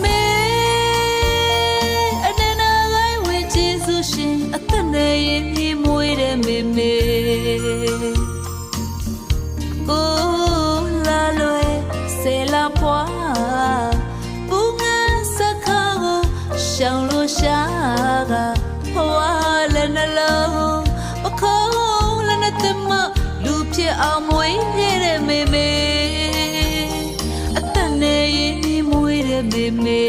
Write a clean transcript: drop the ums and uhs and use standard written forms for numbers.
မေအနေနာဂိုင်းဝင်ကျေးဇူးရှင်အသက်နဲ့ရင်မြည်မွေးတဲ့မေမေကိုလာလွယ်ဆေလာပွားဘူးငန်းစခါကိုရှောင်းလို့ရှာကဟွာလည်းနှလုံးမခေါ်လည်းနဲ့တမလူဖြစ်အောင်မွေးတဲ့မေမေအသက်နဲ့ရင်မြည်မွေးတဲ့မေမေ